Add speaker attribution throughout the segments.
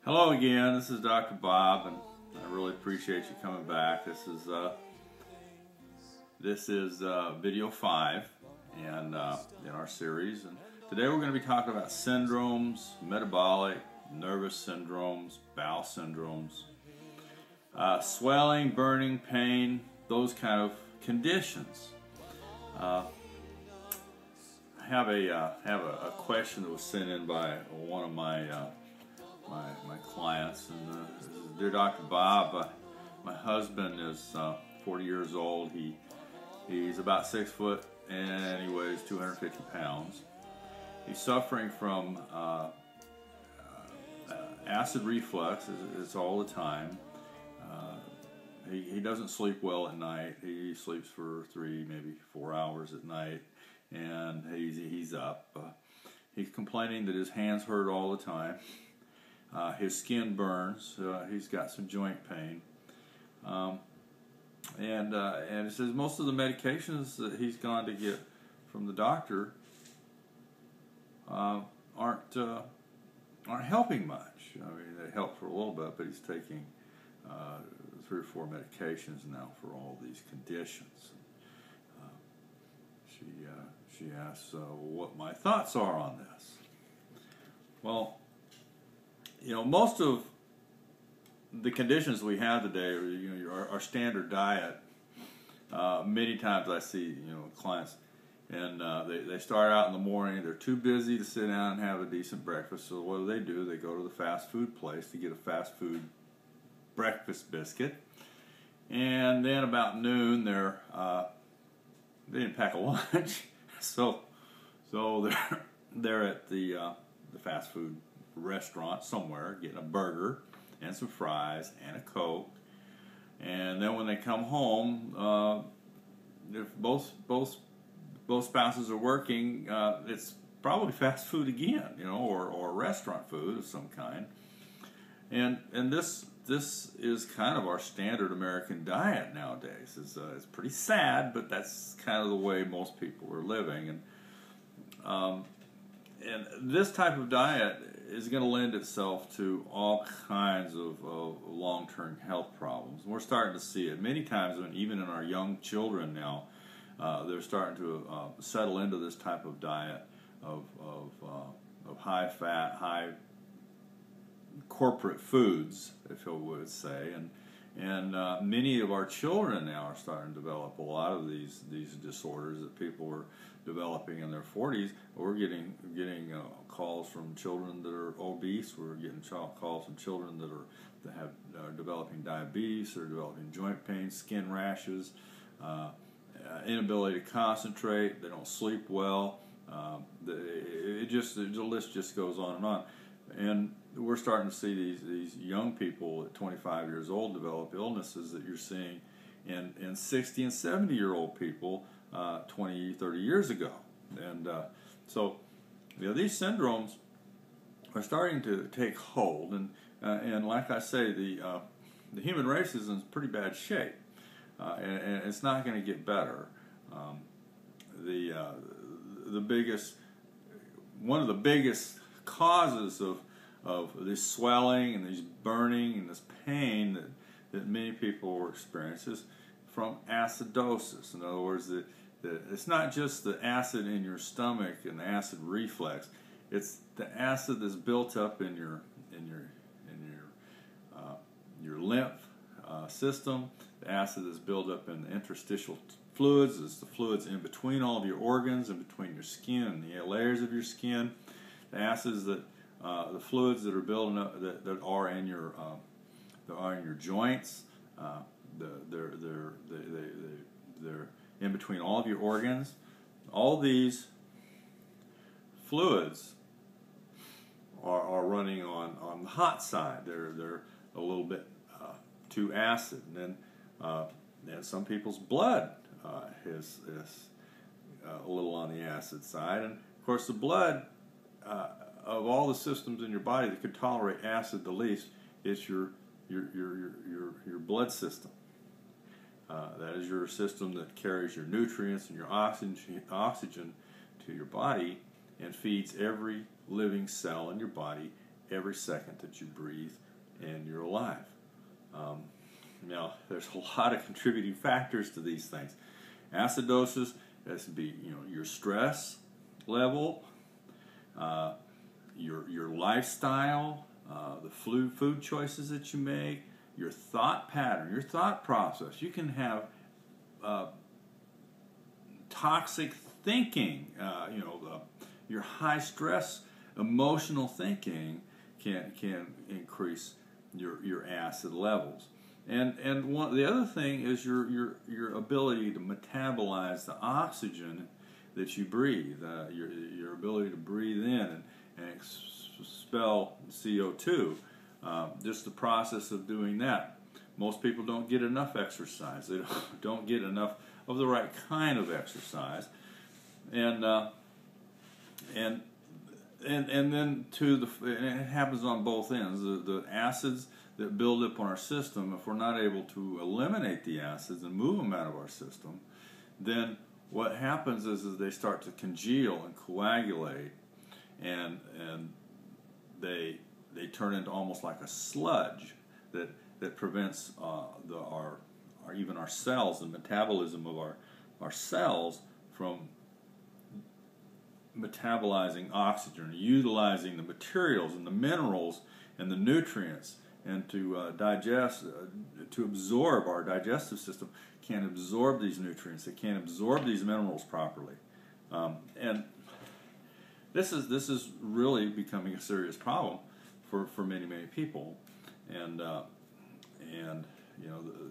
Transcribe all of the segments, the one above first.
Speaker 1: Hello again, this is Dr. Bob, and I really appreciate you coming back. This is video 5 and in our series, and today we're going to be talking about syndromes, metabolic, nervous syndromes, bowel syndromes, swelling, burning, pain, those kind of conditions. I have a question that was sent in by one of my clients, and this is, Dear Dr. Bob, my husband is 40 years old. He's about 6 foot and he weighs 250 pounds. He's suffering from acid reflux. It's all the time. He doesn't sleep well at night. He sleeps for 3, maybe 4 hours at night, and he's up. He's complaining that his hands hurt all the time. His skin burns. He's got some joint pain, and it says most of the medications that he's gone to get from the doctor aren't helping much. I mean, they help for a little bit, but he's taking 3 or 4 medications now for all these conditions. She asks what my thoughts are on this. Well, you know, most of the conditions we have today are, our standard diet. Many times I see, clients, and they start out in the morning. They're too busy to sit down and have a decent breakfast. So what do? They go to the fast food place to get a fast food breakfast biscuit, and then about noon they didn't pack a lunch, so they're at the fast food restaurant somewhere getting a burger and some fries and a Coke, and then when they come home, if both spouses are working, it's probably fast food again, or restaurant food of some kind, and this is kind of our standard American diet nowadays. It's pretty sad, but that's kind of the way most people are living, and this type of diet is going to lend itself to all kinds of long-term health problems. We're starting to see it many times, even in our young children now. They're starting to settle into this type of diet of high-fat, high corporate foods, if you would say, and many of our children now are starting to develop a lot of these disorders that people were developing in their 40s. We're getting calls from children that are obese. We're getting calls from children that are developing diabetes, or developing joint pain, skin rashes, inability to concentrate. They don't sleep well. The list just goes on and on. And we're starting to see these young people at 25 years old develop illnesses that you're seeing in 60 and 70-year-old people 20, 30 years ago. And so these syndromes are starting to take hold, and like I say, the human race is in pretty bad shape, and it's not going to get better. One of the biggest causes of this swelling and this burning and this pain that many people will experience is from acidosis. In other words, it's not just the acid in your stomach and the acid reflux; it's the acid that's built up in your lymph system. The acid that's built up in the interstitial fluids. It's the fluids in between all of your organs, in between your skin and the layers of your skin. The acids the fluids that are building up that are in your joints. They're in between all of your organs. All these fluids are running on the hot side. They're a little bit too acid, and then some people's blood is a little on the acid side, and of course the blood. Of all the systems in your body that could tolerate acid the least, is your blood system. That is your system that carries your nutrients and your oxygen to your body and feeds every living cell in your body every second that you breathe and you're alive. Now, there's a lot of contributing factors to these things. Acidosis has to be, your stress level, your lifestyle, the food choices that you make, your thought pattern, your thought process. You can have toxic thinking. Your high stress emotional thinking can increase your acid levels. And the other thing is your ability to metabolize the oxygen that you breathe, your ability to breathe in and expel CO2. Just the process of doing that. Most people don't get enough exercise. They don't get enough of the right kind of exercise, and then and it happens on both ends. The acids that build up on our system, if we're not able to eliminate the acids and move them out of our system, then what happens is they start to congeal and coagulate, and they turn into almost like a sludge that prevents even our cells, the metabolism of our cells, from metabolizing oxygen, utilizing the materials and the minerals and the nutrients, and to digest, to absorb. Our digestive system can't absorb these nutrients. It can't absorb these minerals properly, and this is really becoming a serious problem for many people, and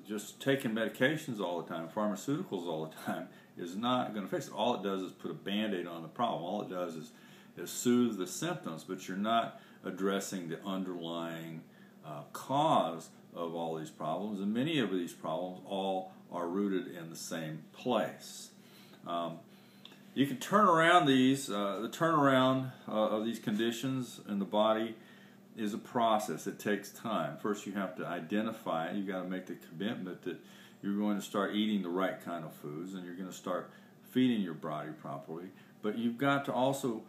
Speaker 1: just taking medications all the time, pharmaceuticals all the time, is not going to fix it. All it does is put a Band-Aid on the problem. All it does is soothe the symptoms, but you're not addressing the underlying cause of all these problems, and many of these problems all are rooted in the same place. You can turn around these. The turnaround of these conditions in the body is a process. It takes time. First, you have to identify it. You've got to make the commitment that you're going to start eating the right kind of foods, and you're going to start feeding your body properly. But you've got to also,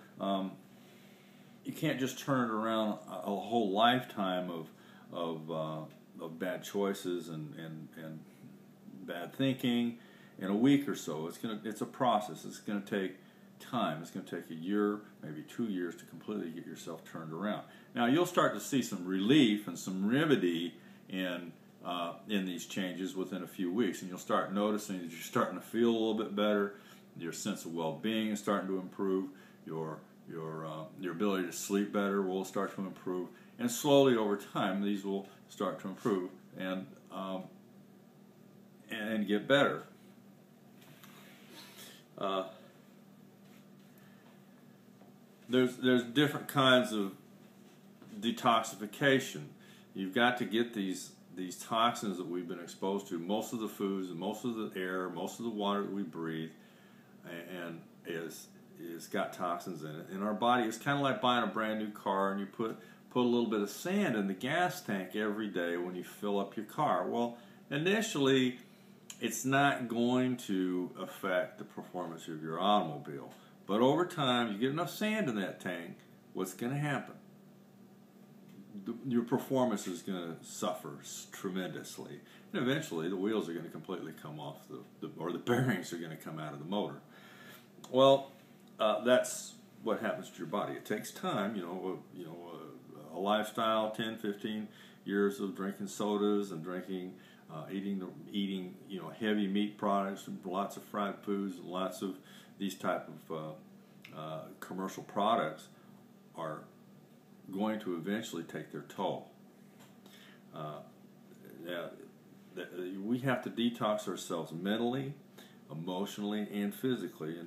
Speaker 1: you can't just turn it around a whole lifetime of bad choices and bad thinking in a week or so. It's a process. It's going to take time. It's going to take a year, maybe 2 years, to completely get yourself turned around. Now, you'll start to see some relief and some remedy in these changes within a few weeks, and you'll start noticing that you're starting to feel a little bit better. Your sense of well-being is starting to improve. Your ability to sleep better will start to improve, and slowly over time, these will start to improve and get better. There's different kinds of detoxification. You've got to get these toxins that we've been exposed to. Most of the foods, and most of the air, most of the water that we breathe, and is got toxins in it. In our body, it's kind of like buying a brand new car, and you put a little bit of sand in the gas tank every day when you fill up your car. Well, initially, it's not going to affect the performance of your automobile. But over time, you get enough sand in that tank, what's going to happen? Your performance is going to suffer tremendously. And eventually, the wheels are going to completely come off, or the bearings are going to come out of the motor. Well, that's what happens to your body. It takes time, a lifestyle, 10, 15 years of drinking sodas and eating heavy meat products, lots of fried foods, and lots of these type of commercial products are going to eventually take their toll. We have to detox ourselves mentally, emotionally, and physically,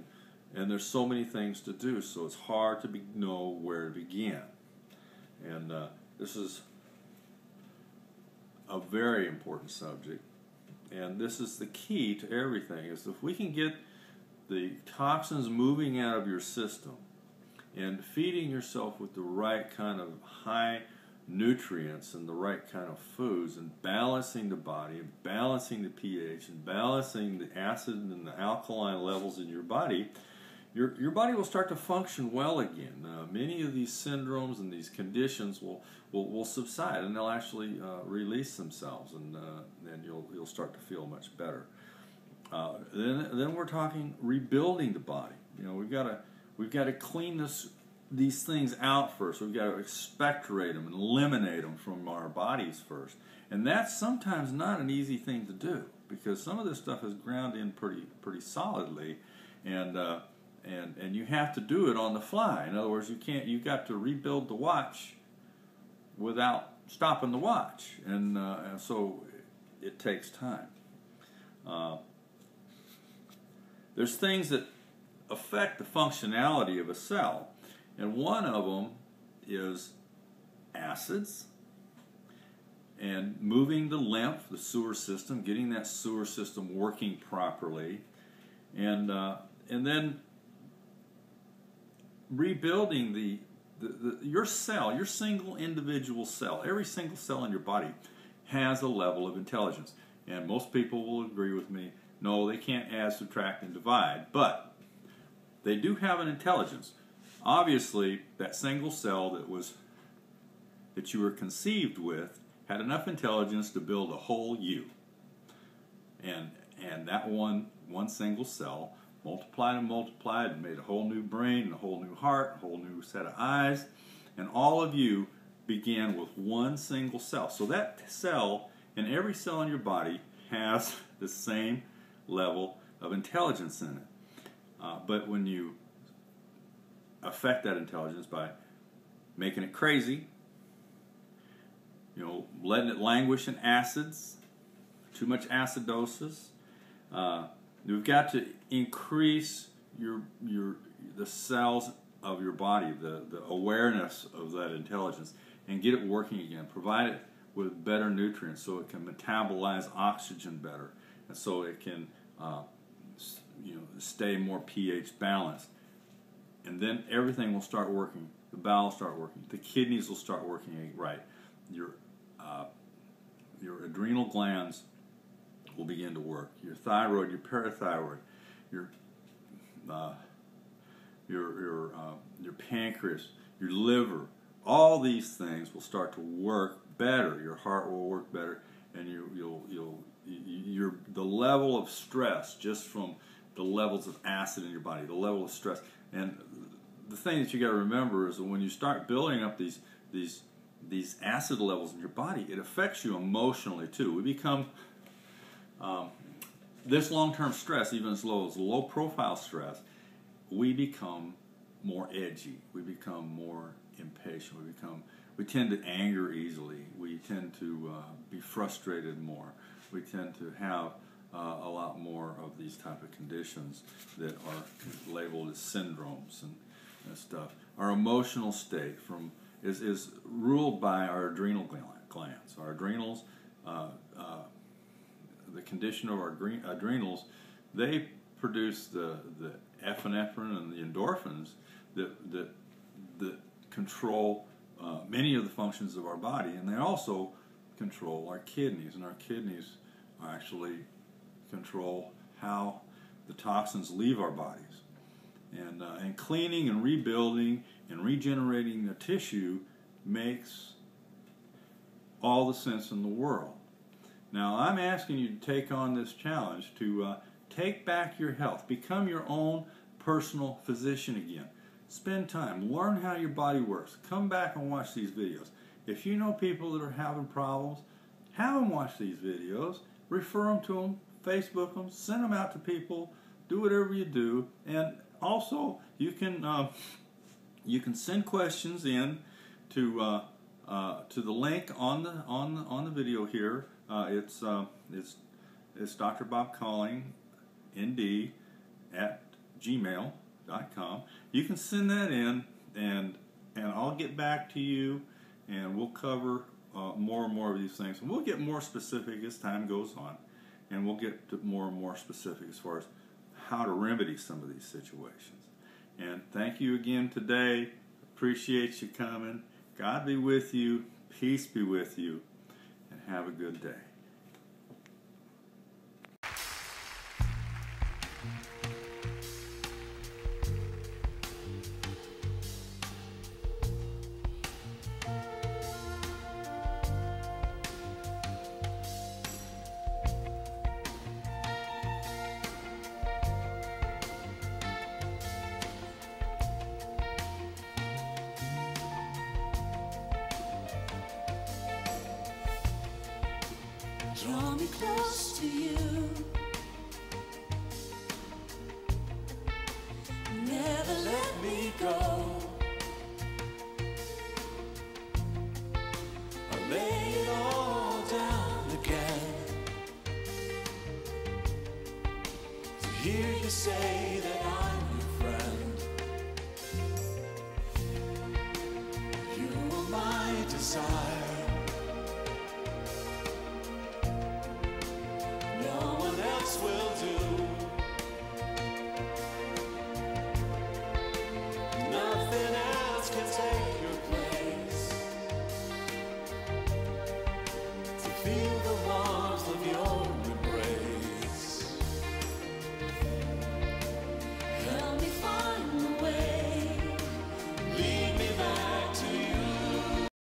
Speaker 1: and there's so many things to do, so it's hard to know where to begin. And this is a very important subject, and this is the key to everything, is if we can get the toxins moving out of your system and feeding yourself with the right kind of high nutrients and the right kind of foods, and balancing the body and balancing the pH and balancing the acid and the alkaline levels in your body, your body will start to function well again. Many of these syndromes and these conditions will subside, and they'll actually release themselves, and you'll start to feel much better. Then we're talking rebuilding the body. You know, we've got to clean these things out first. We've got to expectorate them and eliminate them from our bodies first, and that's sometimes not an easy thing to do, because some of this stuff is ground in pretty solidly, and you have to do it on the fly. In other words, you've got to rebuild the watch without stopping the watch, and so it takes time. There's things that affect the functionality of a cell, and one of them is acids, and moving the lymph, the sewer system, getting that sewer system working properly, and then rebuilding your cell, your single individual cell. Every single cell in your body has a level of intelligence, and most people will agree with me. No, they can't add, subtract, and divide, but they do have an intelligence. Obviously, that single cell that you were conceived with had enough intelligence to build a whole you, and that one single cell multiplied and made a whole new brain, a whole new heart, a whole new set of eyes, and all of you began with one single cell. So that cell, and every cell in your body, has the same level of intelligence in it. But when you affect that intelligence by making it crazy, you know, letting it languish in acids, too much acidosis, you've got to increase the cells of your body, the awareness of that intelligence, and get it working again. Provide it with better nutrients so it can metabolize oxygen better, and so it can stay more pH balanced. And then everything will start working. The bowels start working. The kidneys will start working right. Your adrenal glands will begin to work. Your thyroid, your parathyroid, your pancreas, your liver, all these things will start to work better. Your heart will work better, and the level of stress, just from the levels of acid in your body, the level of stress. And the thing that you got to remember is that when you start building up these acid levels in your body, it affects you emotionally too. We become this long-term stress, even as low-profile stress, we become more edgy. We become more impatient. We tend to anger easily. We tend to be frustrated more. We tend to have a lot more of these type of conditions that are labeled as syndromes and stuff. Our emotional state is ruled by our adrenal glands. Our adrenals, the condition of our adrenals, they produce the epinephrine and the endorphins that control many of the functions of our body, and they also control our kidneys, and our kidneys actually control how the toxins leave our bodies. And cleaning and rebuilding and regenerating the tissue makes all the sense in the world. Now, I'm asking you to take on this challenge to take back your health. Become your own personal physician again. Spend time. Learn how your body works. Come back and watch these videos. If you know people that are having problems, have them watch these videos. Refer them to them. Facebook them. Send them out to people. Do whatever you do. And also, you can send questions in to the link on the video here. It's drbobcollingnd at gmail.com. You can send that in, and I'll get back to you, and we'll cover more and more of these things. And we'll get more specific as time goes on, and we'll get to more and more specific as far as how to remedy some of these situations. And thank you again today. Appreciate you coming. God be with you. Peace be with you. And have a good day.
Speaker 2: Draw me close to you. Never let me go. I lay it all down again to hear you say that I'm your friend. You are my desire.